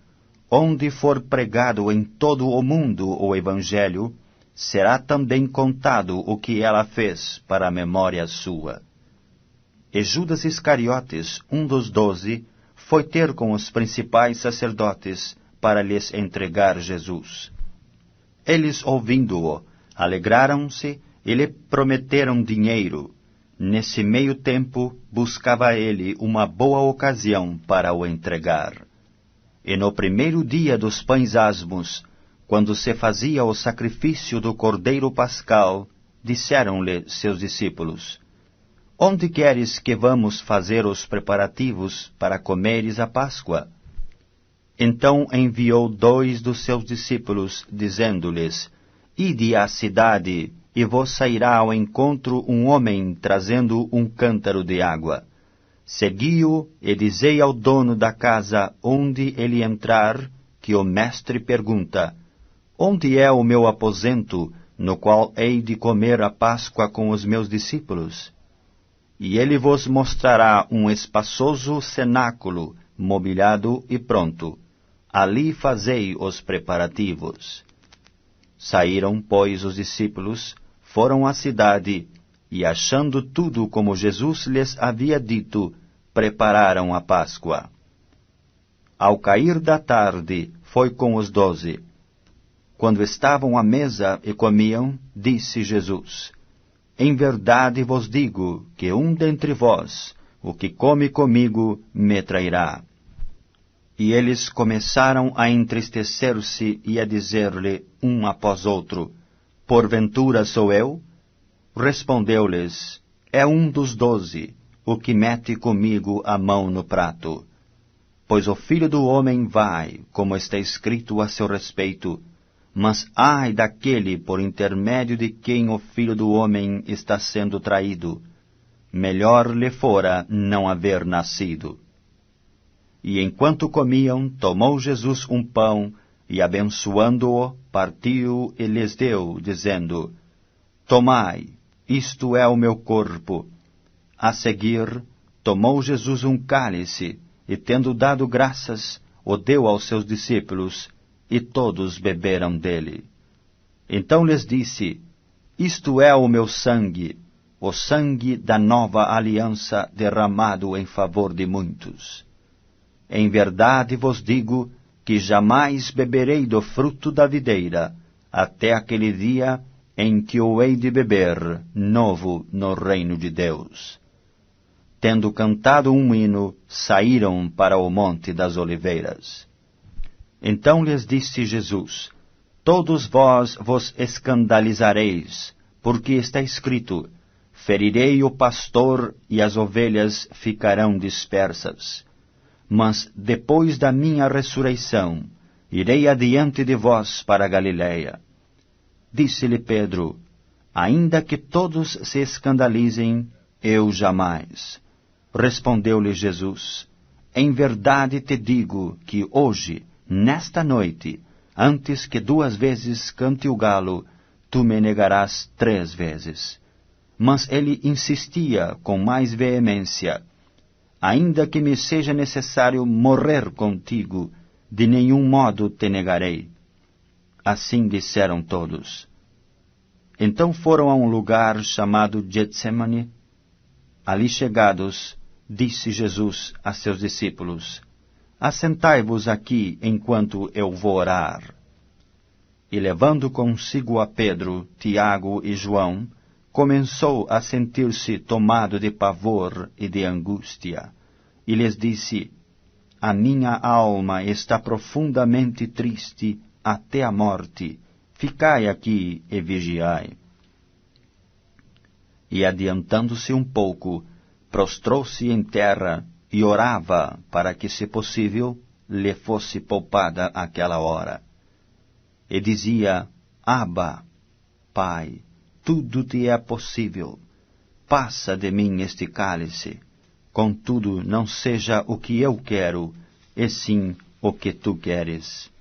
onde for pregado em todo o mundo o Evangelho, será também contado o que ela fez para a memória sua. E Judas Iscariotes, um dos 12, foi ter com os principais sacerdotes para lhes entregar Jesus. Eles, ouvindo-o, alegraram-se e lhe prometeram dinheiro. Nesse meio tempo, buscava ele uma boa ocasião para o entregar. E no primeiro dia dos pães asmos, quando se fazia o sacrifício do cordeiro pascal, disseram-lhe seus discípulos: onde queres que vamos fazer os preparativos para comeres a Páscoa? Então enviou 2 dos seus discípulos, dizendo-lhes: ide à cidade, e vos sairá ao encontro um homem trazendo um cântaro de água. Segui-o e dizei ao dono da casa onde ele entrar, que o mestre pergunta: onde é o meu aposento, no qual hei de comer a Páscoa com os meus discípulos? E ele vos mostrará um espaçoso cenáculo, mobiliado e pronto. Ali fazei os preparativos. Saíram, pois, os discípulos, foram à cidade, e achando tudo como Jesus lhes havia dito, prepararam a Páscoa. Ao cair da tarde, foi com os 12. Quando estavam à mesa e comiam, disse Jesus: em verdade vos digo que um dentre vós, o que come comigo, me trairá. E eles começaram a entristecer-se e a dizer-lhe um após outro: porventura sou eu? Respondeu-lhes: é um dos 12, o que mete comigo a mão no prato. Pois o Filho do Homem vai, como está escrito a seu respeito, mas ai daquele por intermédio de quem o Filho do Homem está sendo traído. Melhor lhe fora não haver nascido. E enquanto comiam, tomou Jesus um pão, e abençoando-o, partiu e lhes deu, dizendo: tomai, isto é o meu corpo. A seguir, tomou Jesus um cálice, e tendo dado graças, o deu aos seus discípulos, e todos beberam dele. Então lhes disse: isto é o meu sangue, o sangue da nova aliança derramado em favor de muitos. Em verdade vos digo que jamais beberei do fruto da videira, até aquele dia em que o hei de beber novo no reino de Deus. Tendo cantado um hino, saíram para o Monte das Oliveiras. Então lhes disse Jesus: todos vós vos escandalizareis, porque está escrito: ferirei o pastor e as ovelhas ficarão dispersas. mas depois da minha ressurreição, irei adiante de vós para a Galiléia. Disse-lhe Pedro: ainda que todos se escandalizem, eu jamais. Respondeu-lhe Jesus: em verdade te digo que hoje, nesta noite, antes que 2 vezes cante o galo, tu me negarás 3 vezes. Mas ele insistia com mais veemência: ainda que me seja necessário morrer contigo, de nenhum modo te negarei. Assim disseram todos. Então foram a um lugar chamado Getsemane. Ali chegados, disse Jesus a seus discípulos: assentai-vos aqui enquanto eu vou orar. E levando consigo a Pedro, Tiago e João, começou a sentir-se tomado de pavor e de angústia, e lhes disse: a minha alma está profundamente triste até a morte. Ficai aqui e vigiai. E adiantando-se um pouco, prostrou-se em terra e orava para que, se possível, lhe fosse poupada aquela hora. E dizia: Abba, Pai, tudo te é possível. Passa de mim este cálice. Contudo, não seja o que eu quero, e sim o que tu queres.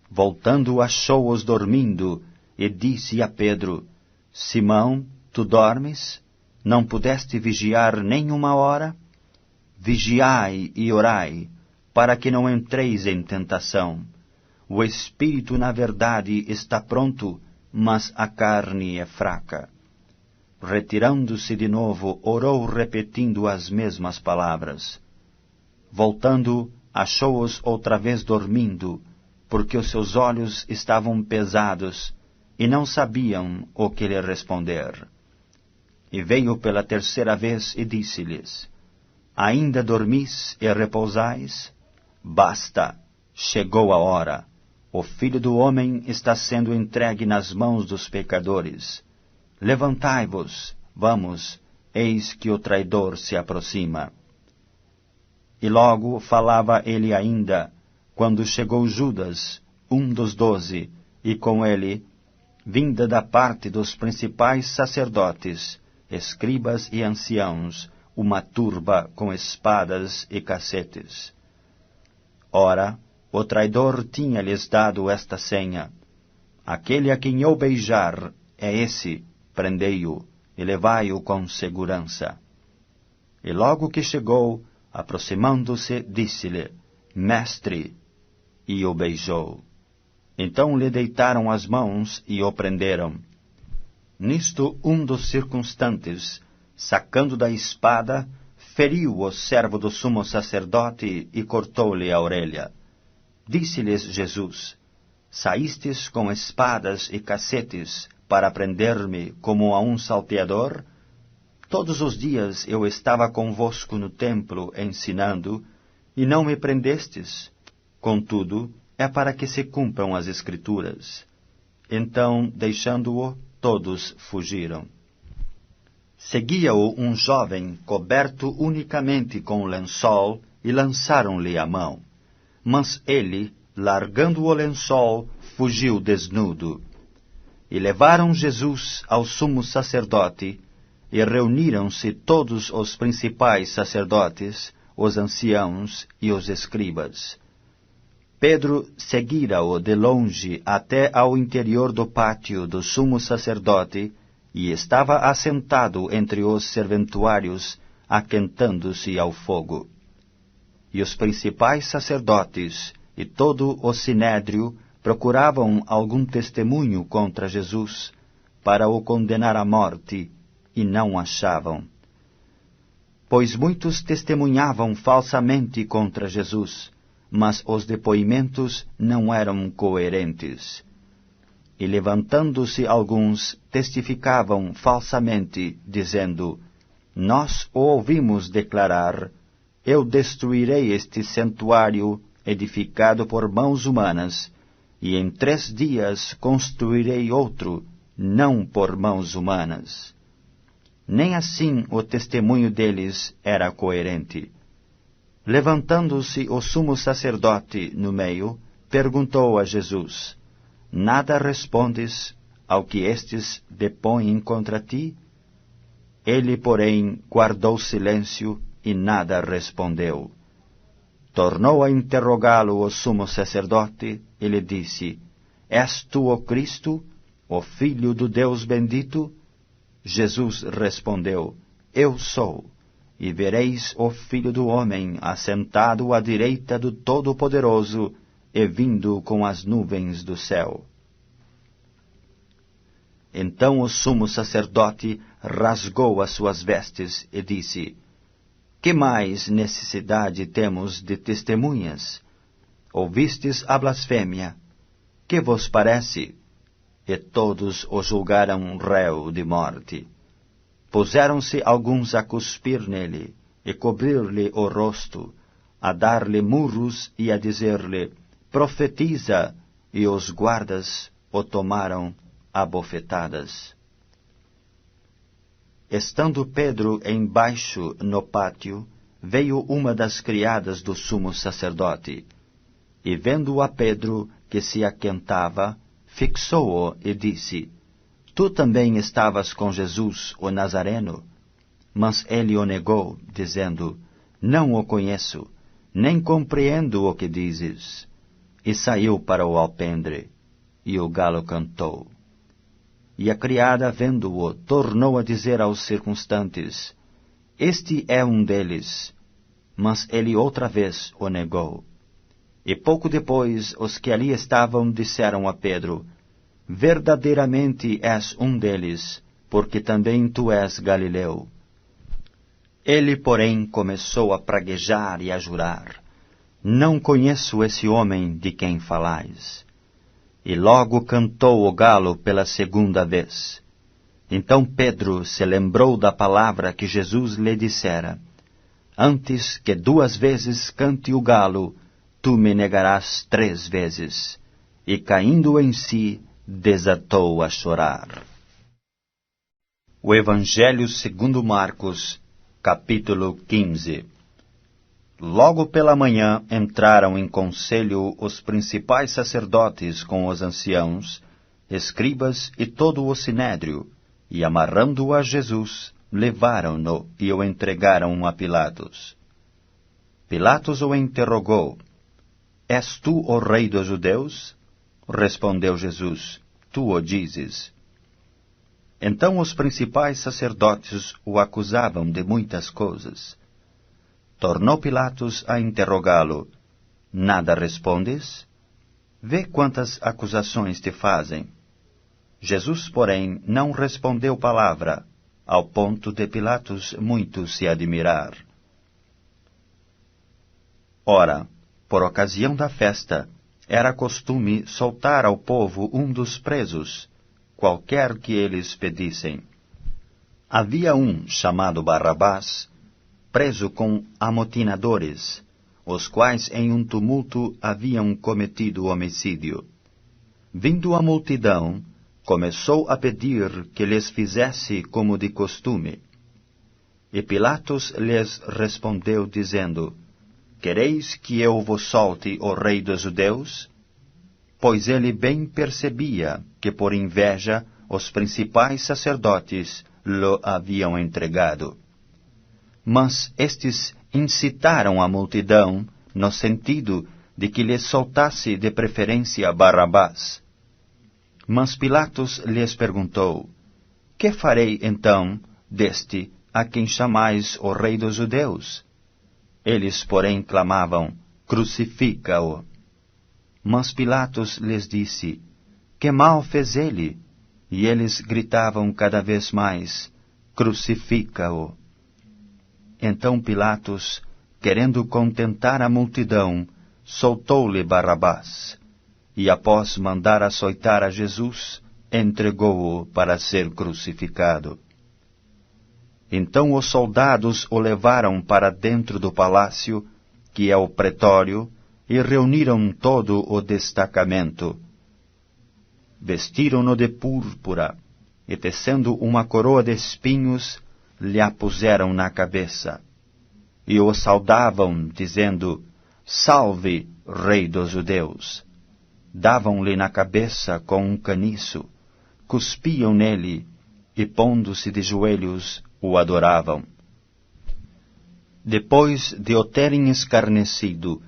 Voltando, achou-os dormindo, e disse a Pedro: Simão, tu dormes? Não pudeste vigiar nem 1 hora? Vigiai e orai, para que não entreis em tentação. O espírito, na verdade, está pronto, mas a carne é fraca. Retirando-se de novo, orou repetindo as mesmas palavras. Voltando, achou-os outra vez dormindo, porque os seus olhos estavam pesados, e não sabiam o que lhe responder. E veio pela 3ª vez e disse-lhes: ainda dormis e repousais? Basta, chegou a hora. O Filho do Homem está sendo entregue nas mãos dos pecadores. Levantai-vos, vamos, eis que o traidor se aproxima. E logo falava ele ainda, quando chegou Judas, um dos 12, e com ele, vinda da parte dos principais sacerdotes, escribas e anciãos, uma turba com espadas e cacetes. Ora, o traidor tinha-lhes dado esta senha: aquele a quem eu beijar é esse, prendei-o e levai-o com segurança. E logo que chegou, aproximando-se, disse-lhe: Mestre, e o beijou. Então lhe deitaram as mãos e o prenderam. Nisto, um dos circunstantes, sacando da espada, feriu o servo do sumo sacerdote e cortou-lhe a orelha. Disse-lhes Jesus: saístes com espadas e cacetes para prender-me como a um salteador? Todos os dias eu estava convosco no templo ensinando, e não me prendestes. Contudo, é para que se cumpram as Escrituras. Então, deixando-o, todos fugiram. Seguia-o um jovem coberto unicamente com lençol, e lançaram-lhe a mão. Mas ele, largando o lençol, fugiu desnudo. E levaram Jesus ao sumo sacerdote, e reuniram-se todos os principais sacerdotes, os anciãos e os escribas. Pedro seguira-o de longe até ao interior do pátio do sumo sacerdote, e estava assentado entre os serventuários, aquentando-se ao fogo. E os principais sacerdotes e todo o sinédrio procuravam algum testemunho contra Jesus, para o condenar à morte, e não achavam. Pois muitos testemunhavam falsamente contra Jesus, mas os depoimentos não eram coerentes. E levantando-se alguns, testificavam falsamente, dizendo: nós o ouvimos declarar: eu destruirei este santuário edificado por mãos humanas, e em 3 dias construirei outro, não por mãos humanas. Nem assim o testemunho deles era coerente. Levantando-se o sumo sacerdote no meio, perguntou a Jesus: Nada respondes ao que estes depõem contra ti? Ele, porém, guardou silêncio e nada respondeu. Tornou a interrogá-lo o sumo sacerdote e lhe disse: És tu o Cristo, o Filho do Deus bendito? Jesus respondeu: Eu sou. E vereis o Filho do Homem assentado à direita do Todo-Poderoso e vindo com as nuvens do céu. Então o sumo sacerdote rasgou as suas vestes e disse: Que mais necessidade temos de testemunhas? Ouvistes a blasfêmia. Que vos parece? E todos o julgaram réu de morte. Puseram-se alguns a cuspir nele, e cobrir-lhe o rosto, a dar-lhe murros e a dizer-lhe: Profetiza! E os guardas o tomaram a bofetadas. Estando Pedro embaixo no pátio, veio uma das criadas do sumo sacerdote, e vendo a Pedro que se aquentava, fixou-o e disse: Tu também estavas com Jesus, o Nazareno? Mas ele o negou, dizendo: Não o conheço, nem compreendo o que dizes. E saiu para o alpendre, e o galo cantou. E a criada, vendo-o, tornou a dizer aos circunstantes: Este é um deles. Mas ele outra vez o negou. E pouco depois, os que ali estavam disseram a Pedro: Verdadeiramente és um deles, porque também tu és Galileu. Ele, porém, começou a praguejar e a jurar: Não conheço esse homem de quem falais. E logo cantou o galo pela segunda vez. Então Pedro se lembrou da palavra que Jesus lhe dissera: Antes que 2 vezes cante o galo, tu me negarás 3 vezes. E caindo em si, desatou a chorar. O Evangelho segundo Marcos, capítulo 15. Logo pela manhã entraram em conselho os principais sacerdotes com os anciãos, escribas e todo o sinédrio, e amarrando-o a Jesus, levaram-no e o entregaram a Pilatos. Pilatos o interrogou: És tu o rei dos judeus? Respondeu Jesus: Tu o dizes. Então os principais sacerdotes o acusavam de muitas coisas. Tornou Pilatos a interrogá-lo: Nada respondes? Vê quantas acusações te fazem. Jesus, porém, não respondeu palavra, ao ponto de Pilatos muito se admirar. Ora, por ocasião da festa, era costume soltar ao povo um dos presos, qualquer que eles pedissem. Havia um, chamado Barrabás, preso com amotinadores, os quais em um tumulto haviam cometido homicídio. Vindo a multidão, começou a pedir que lhes fizesse como de costume. E Pilatos lhes respondeu, dizendo: Quereis que eu vos solte o rei dos judeus? Pois ele bem percebia que por inveja os principais sacerdotes lhe haviam entregado. Mas estes incitaram a multidão no sentido de que lhes soltasse de preferência Barrabás. Mas Pilatos lhes perguntou: Que farei então deste a quem chamais o rei dos judeus? Eles, porém, clamavam: Crucifica-o. Mas Pilatos lhes disse: Que mal fez ele? E eles gritavam cada vez mais: Crucifica-o. Então Pilatos, querendo contentar a multidão, soltou-lhe Barrabás, e após mandar açoitar a Jesus, entregou-o para ser crucificado. Então os soldados o levaram para dentro do palácio, que é o pretório, e reuniram todo o destacamento. Vestiram-no de púrpura, e tecendo uma coroa de espinhos, lhe a puseram na cabeça. e o saudavam, dizendo: Salve, Rei dos Judeus! Davam-lhe na cabeça com um caniço, cuspiam nele, e pondo-se de joelhos, o adoravam. Depois de o terem escarnecido,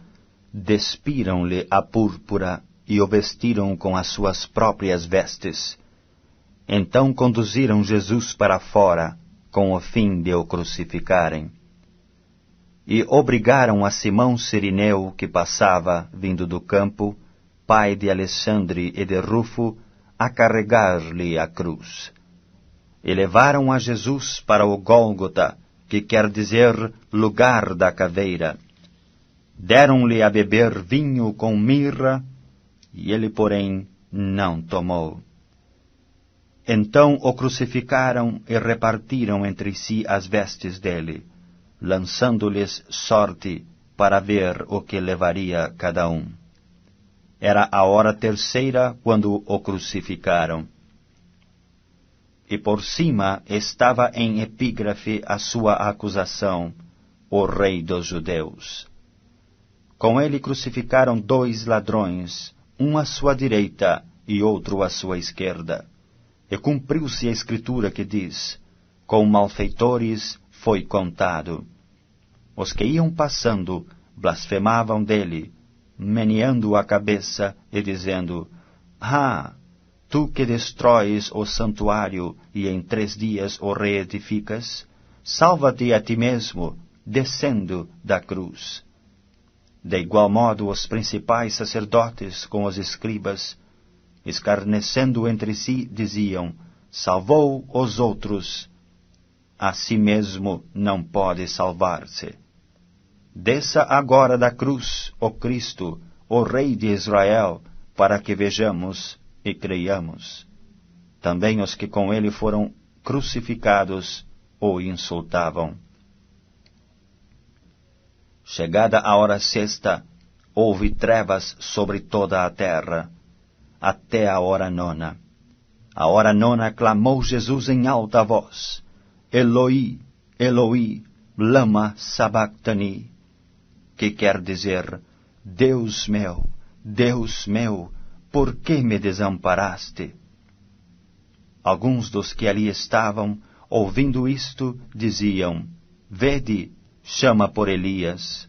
despiram-lhe a púrpura e o vestiram com as suas próprias vestes. Então conduziram Jesus para fora, com o fim de o crucificarem. E obrigaram a Simão Cirineu, que passava, vindo do campo, pai de Alexandre e de Rufo, a carregar-lhe a cruz. E levaram a Jesus para o Gólgota, que quer dizer lugar da caveira. Deram-lhe a beber vinho com mirra, e ele, porém, não tomou. Então o crucificaram e repartiram entre si as vestes dele, lançando-lhes sorte para ver o que levaria cada um. Era a hora terceira quando o crucificaram. E por cima estava em epígrafe a sua acusação: o Rei dos Judeus. Com ele crucificaram 2 ladrões, um à sua direita e outro à sua esquerda. E cumpriu-se a escritura que diz: com malfeitores foi contado. Os que iam passando blasfemavam dele, meneando a cabeça e dizendo: Ah, tu que destróis o santuário e em 3 dias o reedificas, salva-te a ti mesmo, descendo da cruz. De igual modo, os principais sacerdotes com os escribas, escarnecendo entre si, diziam: salvou os outros, a si mesmo não pode salvar-se. Desça agora da cruz o Cristo, o Rei de Israel, para que vejamos e creiamos. Também os que com ele foram crucificados o insultavam. Chegada a hora sexta, houve trevas sobre toda a terra, até a hora nona. A hora nona clamou Jesus em alta voz: Eloi, Eloi, lama sabachthani, que quer dizer: Deus meu, por que me desamparaste? Alguns dos que ali estavam, ouvindo isto, diziam: Vede, chama por Elias.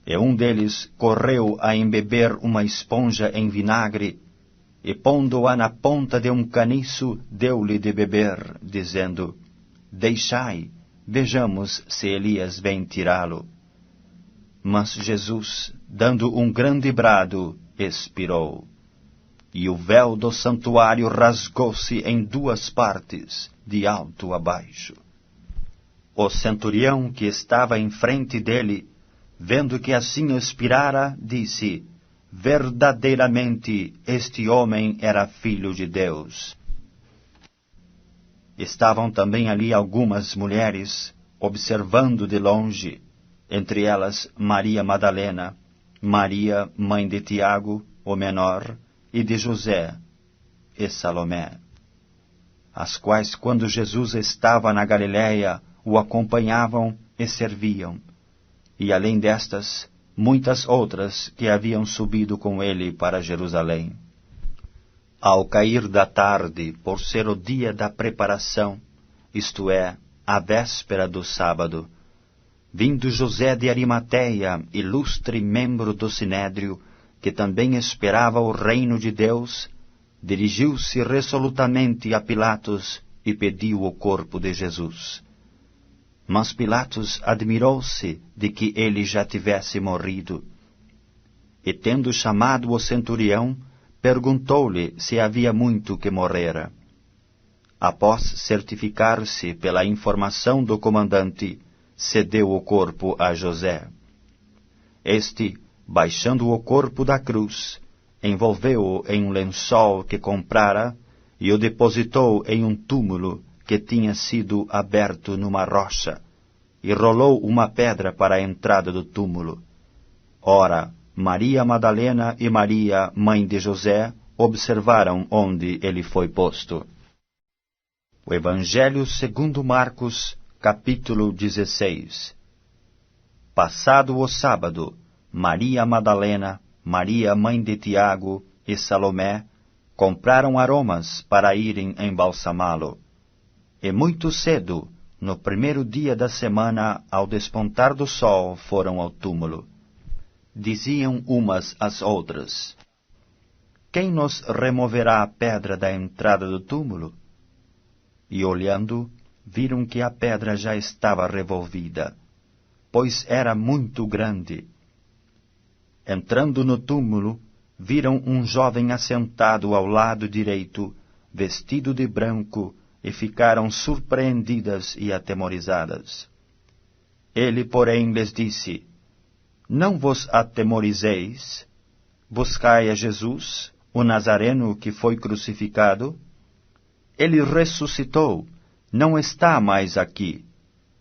E um deles correu a embeber uma esponja em vinagre, e pondo-a na ponta de um caniço, deu-lhe de beber, dizendo: Deixai, vejamos se Elias vem tirá-lo. Mas Jesus, dando um grande brado, expirou. E o véu do santuário rasgou-se em 2 partes, de alto a baixo. O centurião que estava em frente dele, vendo que assim expirara, disse: Verdadeiramente este homem era filho de Deus. Estavam também ali algumas mulheres, observando de longe, entre elas Maria Madalena, Maria, mãe de Tiago, o menor, e de José, e Salomé, as quais, quando Jesus estava na Galiléia, o acompanhavam e serviam, e além destas, muitas outras que haviam subido com ele para Jerusalém. Ao cair da tarde, por ser o dia da preparação, isto é, a véspera do sábado, vindo José de Arimateia, ilustre membro do Sinédrio, que também esperava o reino de Deus, dirigiu-se resolutamente a Pilatos e pediu o corpo de Jesus. Mas Pilatos admirou-se de que ele já tivesse morrido. E tendo chamado o centurião, perguntou-lhe se havia muito que morrera. Após certificar-se pela informação do comandante, cedeu o corpo a José. Este, baixando o corpo da cruz, envolveu-o em um lençol que comprara e o depositou em um túmulo que tinha sido aberto numa rocha, e rolou uma pedra para a entrada do túmulo. Ora, Maria Madalena e Maria, mãe de José, observaram onde ele foi posto. O Evangelho segundo Marcos, capítulo 16. Passado o sábado, Maria Madalena, Maria mãe de Tiago e Salomé compraram aromas para irem embalsamá-lo. E muito cedo, no primeiro dia da semana, ao despontar do sol, foram ao túmulo. Diziam umas às outras: Quem nos removerá a pedra da entrada do túmulo? E olhando, viram que a pedra já estava revolvida, pois era muito grande. Entrando no túmulo, viram um jovem assentado ao lado direito, vestido de branco, e ficaram surpreendidas e atemorizadas. Ele, porém, lhes disse: Não vos atemorizeis? Buscai a Jesus, o Nazareno que foi crucificado? Ele ressuscitou, não está mais aqui.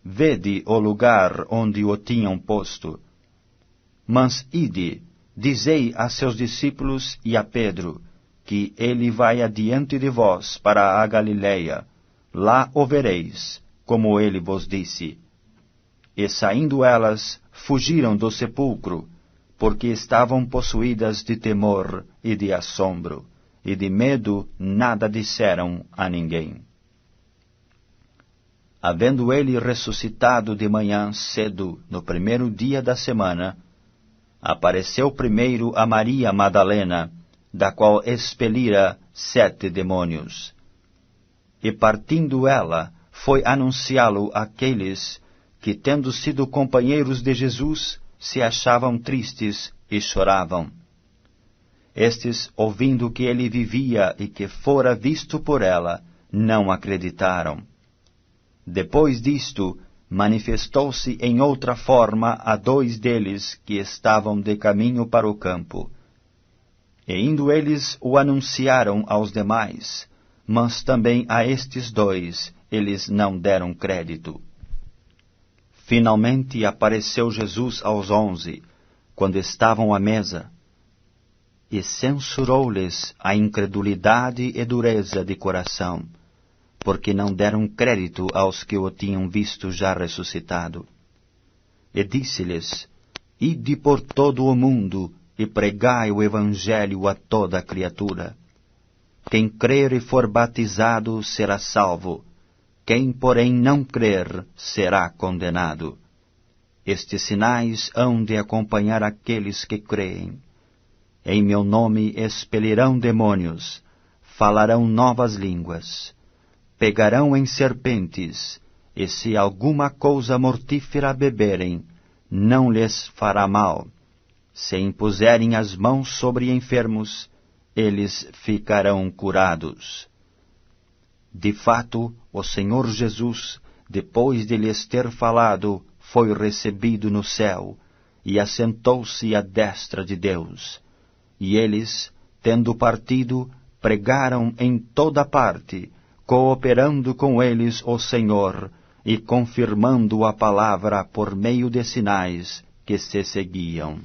Vede o lugar onde o tinham posto. Mas ide, dizei a seus discípulos e a Pedro, que ele vai adiante de vós para a Galileia. Lá o vereis, como ele vos disse. E saindo elas, fugiram do sepulcro, porque estavam possuídas de temor e de assombro, e de medo nada disseram a ninguém. Havendo ele ressuscitado de manhã cedo, no primeiro dia da semana, apareceu primeiro a Maria Madalena, da qual expelira 7 demônios. E partindo ela, foi anunciá-lo àqueles que, tendo sido companheiros de Jesus, se achavam tristes e choravam. Estes, ouvindo que ele vivia e que fora visto por ela, não acreditaram. Depois disto, manifestou-se em outra forma a 2 deles que estavam de caminho para o campo. E indo eles o anunciaram aos demais, mas também a estes 2 eles não deram crédito. Finalmente apareceu Jesus aos 11, quando estavam à mesa, e censurou-lhes a incredulidade e dureza de coração, porque não deram crédito aos que o tinham visto já ressuscitado. E disse-lhes: Ide por todo o mundo e pregai o Evangelho a toda criatura. Quem crer e for batizado será salvo, quem, porém, não crer será condenado. Estes sinais hão de acompanhar aqueles que creem. Em meu nome expelirão demônios, falarão novas línguas, pegarão em serpentes, e se alguma coisa mortífera beberem, não lhes fará mal. Se impuserem as mãos sobre enfermos, eles ficarão curados. De fato, o Senhor Jesus, depois de lhes ter falado, foi recebido no céu, e assentou-se à destra de Deus. E eles, tendo partido, pregaram em toda parte, cooperando com eles o Senhor, e confirmando a palavra por meio de sinais que se seguiam.